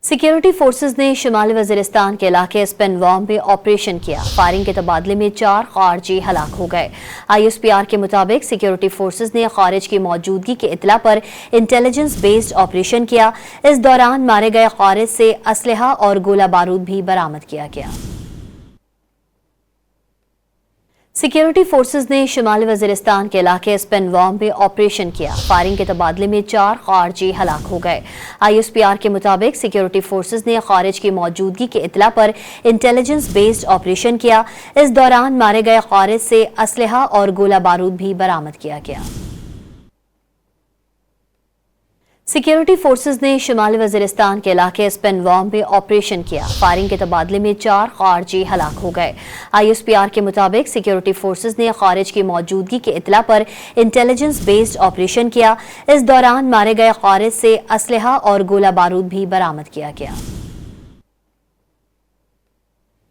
Security forces ने शुमाली वजीरिस्तान के इलाके स्पिनवाम में ऑपरेशन किया। फायरिंग के तबादले में 4 खारजी हलाक हो गए। ISPR के मुताबिक सिक्योरिटी फोर्सेज ने खारिज की मौजूदगी की इत्तला पर इंटेलिजेंस बेस्ड ऑपरेशन किया। इस दौरान मारे गए खारिज से असलहा और गोला बारूद भी बरामद किया गया। सिक्योरिटी फोर्सेज ने शुमाली वजीरिस्तान के इलाके स्पिनवाम में ऑपरेशन किया। फायरिंग के तबादले में 4 खारजी हलाक हो गए। ISPR के मुताबिक सिक्योरिटी फोर्सेज ने खारिज की मौजूदगी की इत्तला पर इंटेलिजेंस बेस्ड ऑपरेशन किया। इस दौरान मारे गए खारिज से असलहा और गोला बारूद भी बरामद किया गया। सिक्योरिटी फोर्सेज ने शुमाली वजीरिस्तान के इलाके स्पिनवाम में ऑपरेशन किया। फायरिंग के तबादले में 4 खारजी हलाक हो गए। ISPR के मुताबिक सिक्योरिटी फोर्सेज ने खारिज की मौजूदगी की इत्तला पर इंटेलिजेंस बेस्ड ऑपरेशन किया। इस दौरान मारे गए खारिज से असलहा और गोला बारूद भी बरामद किया गया।